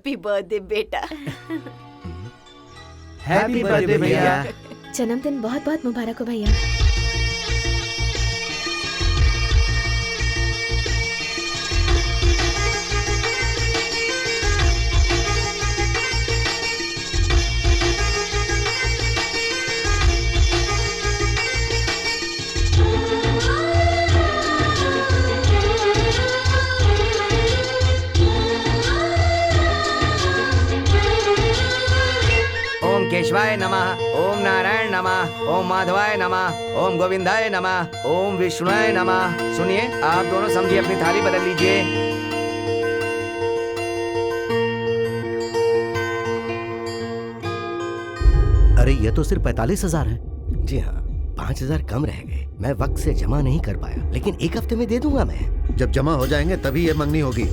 Happy birthday बेटा। Happy birthday भैया। जन्मदिन बहुत बहुत मुबारक हो भैया। ओम केशवाय नमः, ओम नारायण नमः, ओम माधवाय नमः, ओम गोविंदाय नमः, ओम विष्णुआय नमः। सुनिए, आप दोनों समझिए अपनी थाली बदल लीजिए। अरे ये तो सिर्फ 45,000 है। जी हाँ, 5,000 कम रह गए। मैं वक्त से जमा नहीं कर पाया, लेकिन एक हफ्ते में दे दूंगा मैं। जब जमा हो जाएंगे तभी ये मंगनी होगी।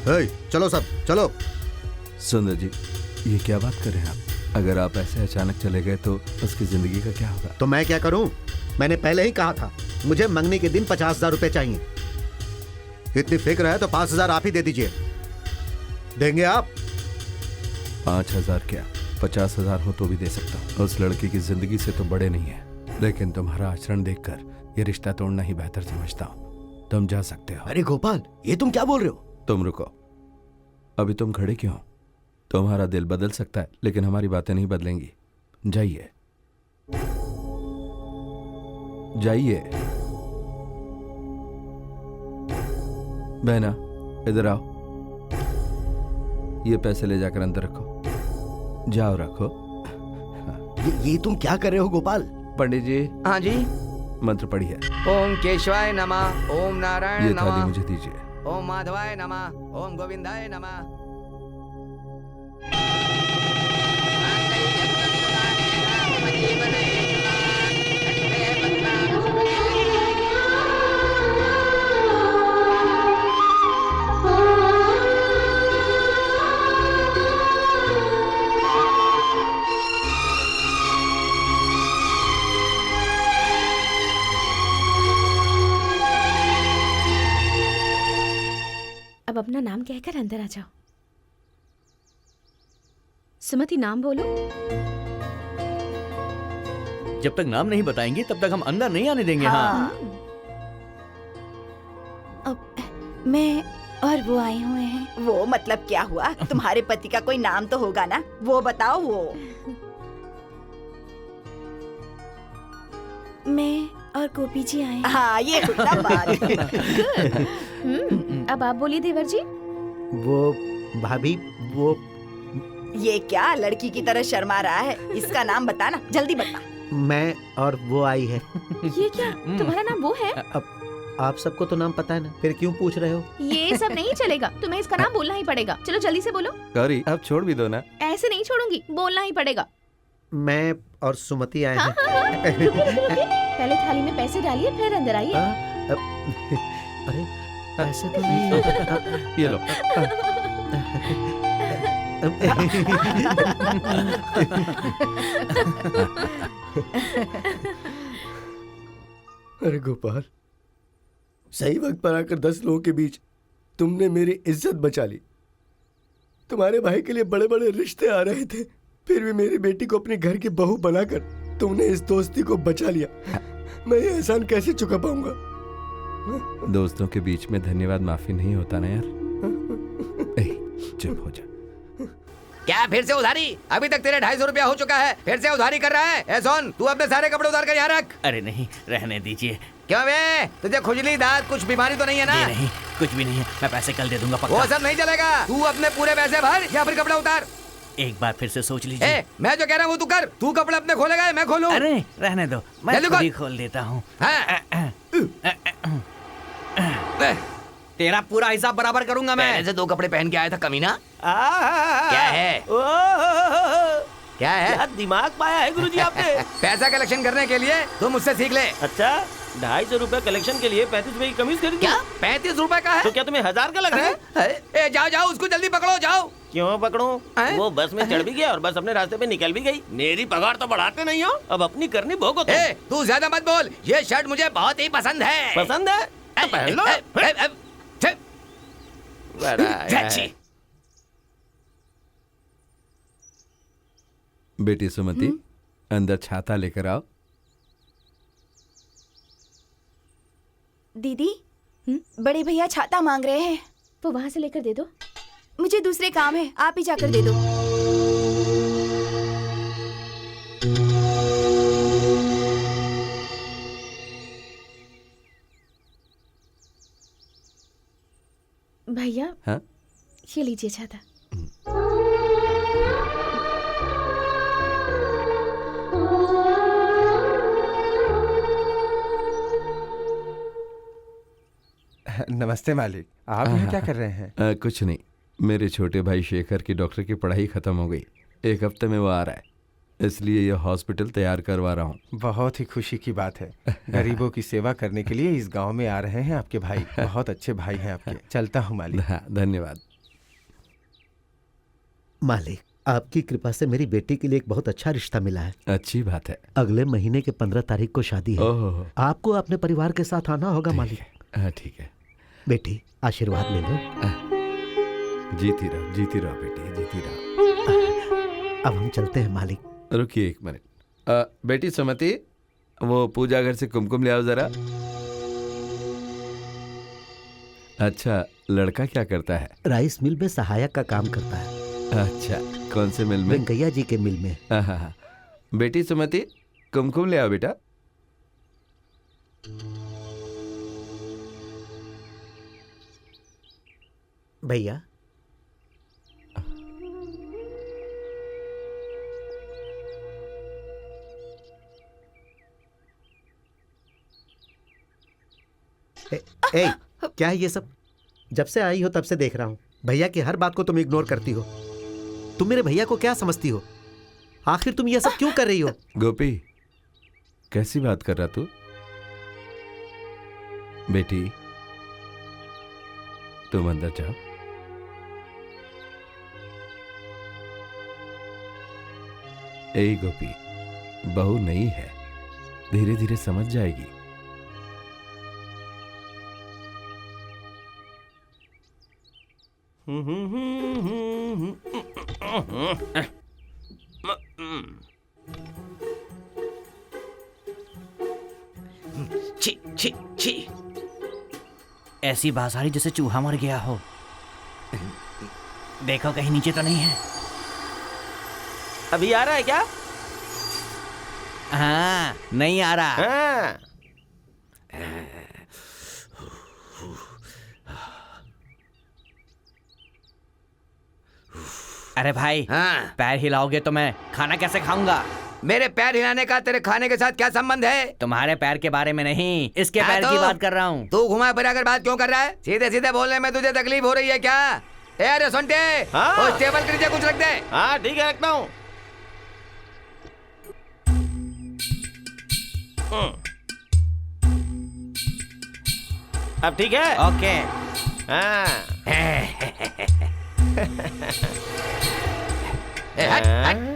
हे, चलो सब चलो। सुंदर जी, ये क्या बात कर रहे हैं आप? अगर आप ऐसे अचानक चले गए तो उसकी जिंदगी का क्या होगा? तो मैं क्या करूं? मैंने पहले ही कहा था, मुझे मंगनी के दिन 50,000 रुपए चाहिए। इतनी फिक्र है तो 5,000 आप ही दे दीजिए। देंगे आप? 5,000 क्या, 50,000 हो तो भी दे सकता हूँ। उस लड़की की जिंदगी से तो बड़े नहीं है, लेकिन तुम्हारा आचरण देखकर ये रिश्ता तोड़ना ही बेहतर समझता हूँ। तुम जा सकते हो। अरे गोपाल, ये तुम क्या बोल रहे हो? तुम रुको, अभी तुम खड़े क्यों हो? तुम्हारा दिल बदल सकता है, लेकिन हमारी बातें नहीं बदलेंगी। जाइए जाइए। बहना, इधर आओ। ये पैसे ले जाकर अंदर रखो। जाओ रखो। ये तुम क्या कर रहे हो गोपाल? पंडित जी। हाँ जी। मंत्र पढ़िए। ओम केशवाय नमः, ओम नारायण ये थाली नमः, मुझे दीजिए। ओम माधवाय नमः, ओम गोविंदाय नमः। अब अपना नाम कहकर अंदर आ जाओ। सुमति, नाम बोलो। जब तक नाम नहीं बताएंगे तब तक हम अंदर नहीं आने देंगे। हाँ, अब मैं और वो आए हुए हैं। वो मतलब क्या हुआ? तुम्हारे पति का कोई नाम तो होगा ना, वो बताओ। वो मैं और गोपी जी आए। हाँ, ये ना बात। अब आप बोलिए देवर जी। वो भाभी, वो ये क्या लड़की की तरह शर्मा रहा है? इसका नाम बताना, जल्दी बता। मैं और वो आई है। ये क्या, तुम्हारा नाम वो है? अब आप सबको तो नाम पता है ना, फिर क्यों पूछ रहे हो? ये सब नहीं चलेगा, तुम्हें इसका नाम बोलना ही पड़ेगा। चलो जल्दी से बोलो। गौरी, अब छोड़ भी दो ना। ऐसे नहीं छोड़ूंगी, बोलना ही पड़ेगा। मैं और सुमति आए हैं। पहले थाली में पैसे डालिए, फिर अंदर आइए। अरे पैसे तो नहीं। ये लो। अरे गोपाल, सही वक्त पर आकर 10 लोगों के बीच तुमने मेरी इज्जत बचा ली। तुम्हारे भाई के लिए बड़े बड़े रिश्ते आ रहे थे, फिर भी मेरी बेटी को अपने घर की बहू बनाकर तुमने इस दोस्ती को बचा लिया। मैं ये एहसान कैसे चुका पाऊंगा? दोस्तों के बीच में धन्यवाद माफी नहीं होता ना यार। चुप हो जा। क्या फिर से उधारी? अभी तक तेरे 250 रुपया हो चुका है, फिर से उधारी कर रहा है? ए सोन, तू अपने सारे कपड़े उतार कर यहाँ रख। अरे नहीं, रहने दीजिए। क्यों बे? तुझे खुजली, दांत, कुछ बीमारी तो नहीं है ना? नहीं, कुछ भी नहीं है। मैं पैसे कल दे दूंगा, पक्का। वो सब नहीं चलेगा। तू अपने पूरे पैसे भर या फिर कपड़े उतार। एक बार फिर से सोच लीजिए। मैं जो कह रहा हूँ वो तू कर। तू कपड़े अपने खोलेगा, मैं खोलूं? अरे रहने दो, मैं खुद ही खोल देता हूँ। तेरा पूरा हिसाब बराबर करूंगा मैं। ऐसे 2 कपड़े पहन के आया था कमीना। क्या है? क्या है? क्या दिमाग पाया है गुरुजी आपने? पैसा कलेक्शन करने के लिए तुम मुझसे सीख ले। अच्छा, 250 रुपए कलेक्शन के लिए 35 रुपए की कमीज खरीदी? क्या 35 रुपए का है? तो क्या तुम्हें 1000 का लग रहा है? जाओ जाओ, उसको जल्दी पकड़ो, जाओ। क्यों पकड़ूं? वो बस में चढ़ भी गया और बस अपने रास्ते पे निकल भी गई। मेरी पगार तो बढ़ाते नहीं हो, अब अपनी करनी भोगो। तू ज्यादा मत बोल, ये शर्ट मुझे बहुत ही पसंद है। पसंद है? पहन लो। बेटी सुमति, अंदर छाता लेकर आओ। दीदी, बड़े भैया छाता मांग रहे हैं। वो वहां से लेकर दे दो। मुझे दूसरे काम है, आप ही जाकर दे दो। भैया, हाँ? ये लीजिए छाता। नमस्ते मालिक, आप यहाँ क्या कर रहे हैं? कुछ नहीं, मेरे छोटे भाई शेखर की डॉक्टर की पढ़ाई खत्म हो गई। 1 हफ्ते में वो आ रहा है, इसलिए ये हॉस्पिटल तैयार करवा रहा हूँ। बहुत ही खुशी की बात है। गरीबों की सेवा करने के लिए इस गांव में आ रहे हैं आपके भाई। बहुत अच्छे भाई हैं आपके। चलता हूँ मालिक। हाँ, धन्यवाद। मालिक, आपकी कृपा से मेरी बेटी के लिए एक बहुत अच्छा रिश्ता मिला है। अच्छी बात है। अगले महीने के 15 तारीख को शादी है। ओह, आपको अपने परिवार के साथ आना होगा मालिक। हाँ ठीक है। बेटी, आशीर्वाद ले लो। जीती रहो बेटी, जीती रहो। अब हम चलते हैं मालिक। रुकिए 1 मिनट। बेटी सुमति, वो पूजा घर से कुमकुम ले आओ जरा। अच्छा, लड़का क्या करता है? राइस मिल में सहायक का काम करता है। अच्छा, कौन से मिल में? वेंकैया जी के मिल में। हाँ। बेटी सुमति, कुमकुम ले आओ बेटा। भैया, ए, क्या है ये सब? जब से आई हो तब से देख रहा हूँ, भैया की हर बात को तुम इग्नोर करती हो। तुम मेरे भैया को क्या समझती हो? आखिर तुम ये सब क्यों कर रही हो? गोपी, कैसी बात कर रहा तू? बेटी, तुम अंदर जाओ। ए गोपी, बहू नई है, धीरे धीरे समझ जाएगी। छी छी छी, ऐसी बाजारी जैसे चूहा मर गया हो। देखो कहीं नीचे तो नहीं है। अभी आ रहा है क्या? हाँ, नहीं आ रहा। हाँ। अरे भाई, हाँ। पैर हिलाओगे तो मैं खाना कैसे खाऊंगा? मेरे पैर हिलाने का तेरे खाने के साथ क्या संबंध है? तुम्हारे पैर के बारे में नहीं, इसके हाँ पैर तो? की बात कर रहा हूँ। तू घुमा फिरा कर बात क्यों कर रहा है? सीधे सीधे बोलने में तुझे तकलीफ हो रही है क्या? अरे सुनते, हाँ। उस टेबल के नीचे कुछ रख दे। हाँ ठीक है, रखता हूँ। अब ठीक है? ओके। हाँ।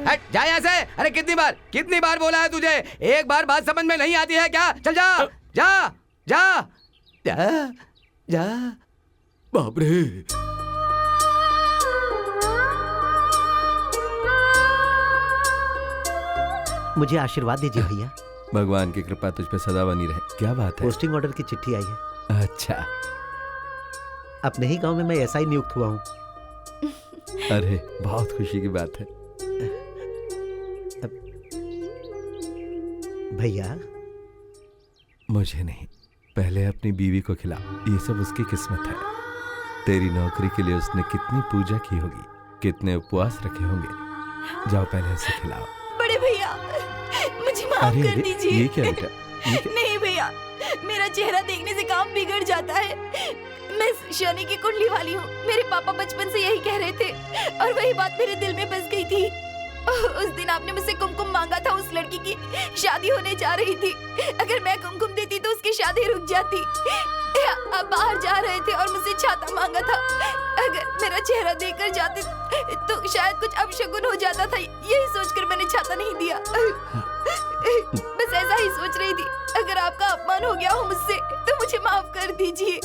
हट जा यहाँ से। अरे कितनी बार बोला है तुझे? एक बार बात समझ में नहीं आती है क्या? चल जा जा जा जा जा। बाप रे। मुझे आशीर्वाद दीजिए भैया। भगवान की कृपा तुझ पे सदा बनी रहे। क्या बात है? पोस्टिंग ऑर्डर की चिट्ठी आई है। अच्छा, अपने ही गांव में मैं ऐसा ही नियुक्त हुआ हूँ। अरे बहुत खुशी की बात है। भैया, मुझे नहीं, पहले अपनी बीवी को खिला। ये सब उसकी किस्मत है। तेरी नौकरी के लिए उसने कितनी पूजा की होगी, कितने उपवास रखे होंगे। जाओ पहले उसे खिलाओ। बड़े भैया, मुझे माफ कर दीजिए। ये क्या बेटा? नहीं भैया, मेरा चेहरा देखने से काम बिगड़ जाता है। मैं शनि की कुंडली वाली हूँ। मेरे पापा बचपन से यही कह रहे थे और वही बात मेरे दिल में बस गई थी। उस दिन आपने मुझसे कुमकुम मांगा था। उस लड़की की शादी होने जा रही थी। अगर मैं कुमकुम देती तो उसकी शादी रुक जाती। आप बाहर जा रहे थे और मुझसे छाता मांगा था। अगर मेरा चेहरा देखकर जाते तो शायद कुछ अपशगुन हो जाता था। यही सोचकर मैंने छाता नहीं दिया। बस ऐसा ही सोच रही थी। अगर आपका अपमान हो गया हो मुझसे तो मुझे माफ कर दीजिए।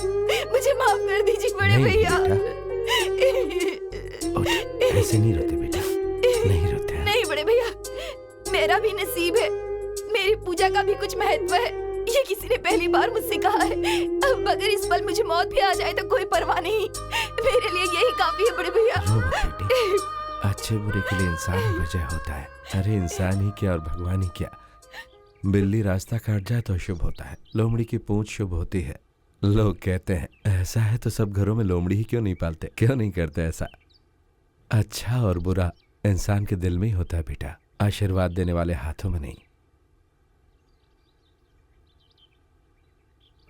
मुझे माफ कर दीजिए बड़े भैया। ऐसे नहीं रोते बेटा, नहीं रोते। नहीं बड़े भैया, मेरा भी नसीब है, मेरी पूजा का भी कुछ महत्व है, ये किसी ने पहली बार मुझसे कहा है। अब अगर इस पल मुझे मौत भी आ जाए तो कोई परवाह नहीं, मेरे लिए यही काफी है बड़े भैया। अच्छे बुरे के लिए इंसान ही वजह होता है। अरे इंसान ही क्या और भगवान ही क्या, बिल्ली रास्ता काट जाए तो शुभ होता है, लोमड़ी की पूंछ शुभ होती है। लोग कहते हैं ऐसा है तो सब घरों में लोमड़ी ही क्यों नहीं पालते, क्यों नहीं करते ऐसा। अच्छा और बुरा इंसान के दिल में ही होता है बेटा, आशीर्वाद देने वाले हाथों में नहीं।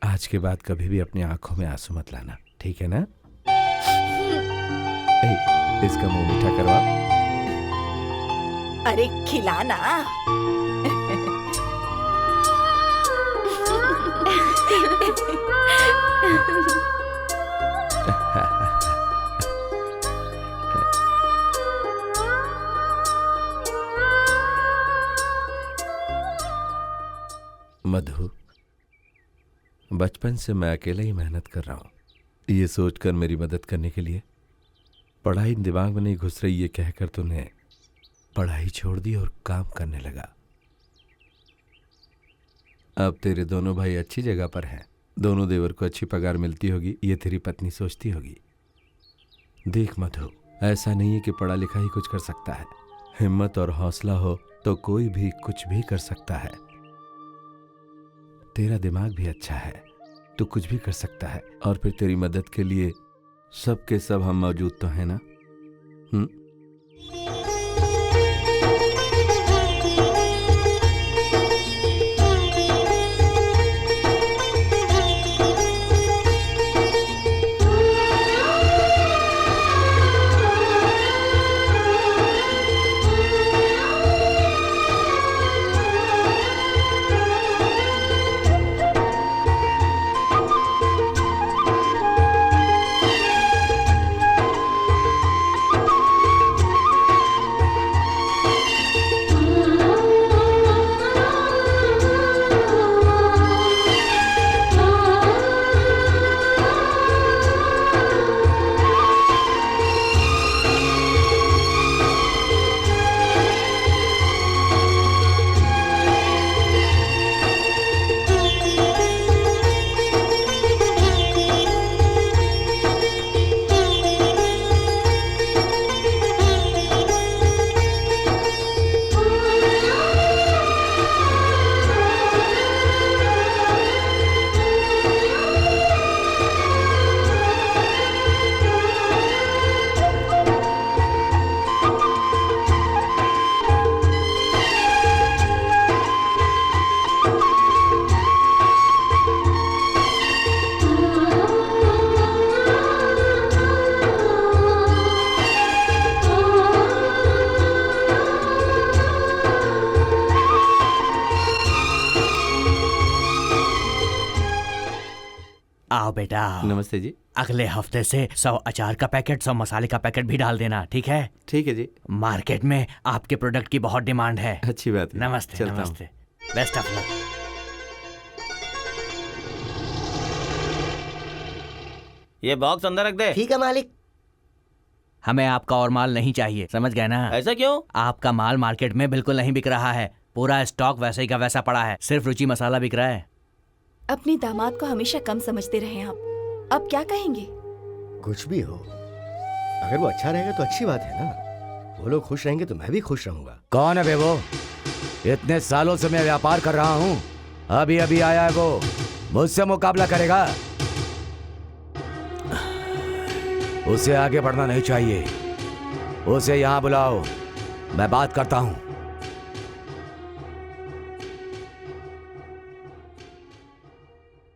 आज के बाद कभी भी अपनी आंखों में आंसू मत लाना, ठीक है ना? इसका मुंह मीठा करवा। अरे खिलाना। मधु, बचपन से मैं अकेले ही मेहनत कर रहा हूं, ये सोचकर मेरी मदद करने के लिए। पढ़ाई दिमाग में नहीं घुस रही ये कहकर तूने पढ़ाई छोड़ दी और काम करने लगा। अब तेरे दोनों भाई अच्छी जगह पर हैं, दोनों देवर को अच्छी पगार मिलती होगी, ये तेरी पत्नी सोचती होगी। देख मधु, ऐसा नहीं है कि पढ़ा लिखा ही कुछ कर सकता है, हिम्मत और हौसला हो तो कोई भी कुछ भी कर सकता है। तेरा दिमाग भी अच्छा है, तू कुछ भी कर सकता है, और फिर तेरी मदद के लिए सब के सब हम मौजूद तो हैं ना? आओ बेटा आओ। नमस्ते जी। अगले हफ्ते से 100 अचार का पैकेट 100 मसाले का पैकेट भी डाल देना, ठीक है? ठीक है जी। मार्केट में आपके प्रोडक्ट की बहुत डिमांड है। अच्छी बात है। नमस्ते चलता हूं। नमस्ते, बेस्ट ऑफ लक। ये बॉक्स अंदर रख दे। ठीक है मालिक। हमें आपका और माल नहीं चाहिए, समझ गए ना? ऐसा क्यों? आपका माल मार्केट में बिल्कुल नहीं बिक रहा है, पूरा स्टॉक वैसे ही का वैसा पड़ा है, सिर्फ रुचि मसाला बिक रहा है। अपनी दामाद को हमेशा कम समझते रहे आप, अब क्या कहेंगे? कुछ भी हो, अगर वो अच्छा रहेगा तो अच्छी बात है ना। वो लोग खुश रहेंगे तो मैं भी खुश रहूंगा। कौन है बे वो? इतने सालों से मैं व्यापार कर रहा हूँ, अभी अभी आया है वो, मुझसे मुकाबला करेगा? उसे आगे बढ़ना नहीं चाहिए, उसे यहाँ बुलाओ, मैं बात करता हूँ।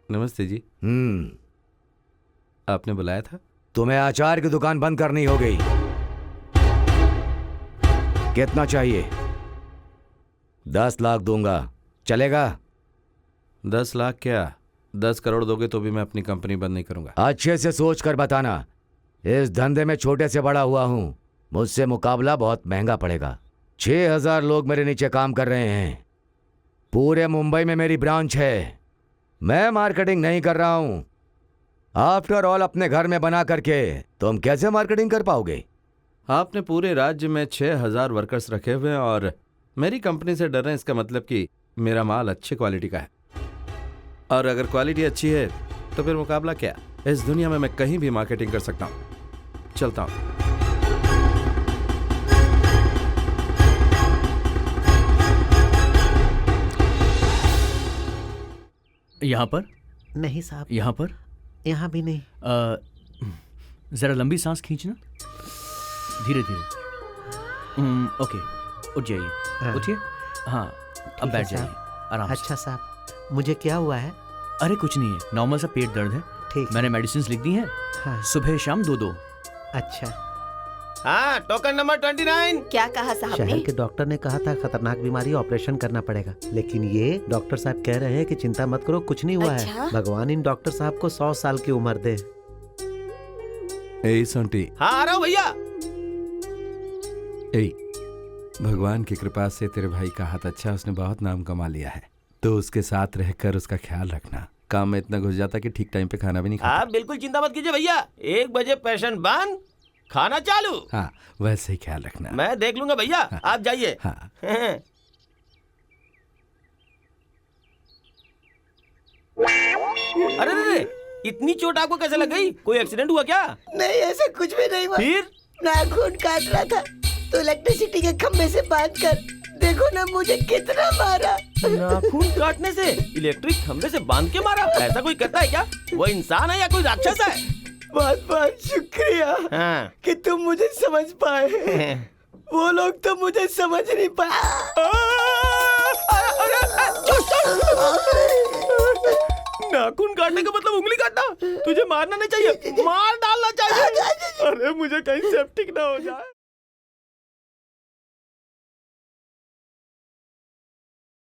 नमस्ते जी। आपने बुलाया था? तुम्हें अचार की दुकान बंद करनी हो गई। कितना चाहिए? 10 लाख दूंगा, चलेगा? 10 लाख क्या, 10 करोड़ दोगे तो भी मैं अपनी कंपनी बंद नहीं करूंगा। अच्छे से सोच कर बताना, इस धंधे में छोटे से बड़ा हुआ हूं, मुझसे मुकाबला बहुत महंगा पड़ेगा। 6000 लोग मेरे नीचे काम कर रहे हैं, पूरे मुंबई में मेरी ब्रांच है, मैं मार्केटिंग नहीं कर रहा हूं। आफ्टर ऑल अपने घर में बना करके तुम कैसे मार्केटिंग कर पाओगे? आपने पूरे राज्य में 6000 वर्कर्स रखे हुए हैं और मेरी कंपनी से डर रहे हैं इसका मतलब कि मेरा माल अच्छी क्वालिटी का है, और अगर क्वालिटी अच्छी है तो फिर मुकाबला क्या। इस दुनिया में मैं कहीं भी मार्केटिंग कर सकता हूँ। चलता हूँ। यहाँ पर, नहीं साहब, यहाँ पर, यहाँ भी नहीं। जरा लंबी सांस खींचना, धीरे धीरे। ओके, उठ जाइए। हाँ। उठिए। हाँ, अब बैठ जाइए आराम से। अच्छा साहब, मुझे क्या हुआ है? अरे कुछ नहीं है, नॉर्मल सा पेट दर्द है। ठीक। मैंने मेडिसिन लिख दी हैं। हाँ। सुबह शाम 2-2। अच्छा। हाँ, टोकन नंबर 29। क्या कहा साहब शहर ने? के डॉक्टर ने कहा था खतरनाक बीमारी, ऑपरेशन करना पड़ेगा, लेकिन ये डॉक्टर साहब कह रहे हैं कि चिंता मत करो, कुछ नहीं हुआ अच्छा? है। भगवान इन डॉक्टर साहब को 100 साल की उम्र दे। ए संटी, हाँ आ रहा हूँ भैया। ए, भगवान की कृपा से तेरे भाई का हाथ अच्छा, उसने बहुत नाम कमा लिया है, तो उसके साथ रहकर उसका ख्याल रखना। काम में इतना घुस जाता कि ठीक टाइम पे खाना भी नहीं खाता। आप बिल्कुल चिंता मत कीजिए भैया, 1 बजे पेशेंट बंद, खाना चालू। हाँ, वैसे ही ख्याल रखना। मैं देख लूंगा भैया। हाँ। आप जाइए। हाँ। अरे रे, इतनी चोट आपको कैसे लग गई? कोई एक्सीडेंट हुआ क्या? नहीं, ऐसा कुछ भी नहीं हुआ। फिर नाखून काट रहा था तो इलेक्ट्रिसिटी के खंभे से बांध कर देखो ना मुझे कितना मारा। नाखून काटने से इलेक्ट्रिक खंभे से बांध के मारा? ऐसा कोई करता है क्या? वो इंसान है या कोई राक्षस है? बहुत बहुत शुक्रिया हाँ। कि तुम मुझे समझ पाए। वो लोग तो मुझे समझ नहीं पाए। नाखून काटने का मतलब उंगली काटना? तुझे मारना नहीं चाहिए, मार डालना चाहिए। अरे मुझे कहीं सेप्टिक ना हो जाए।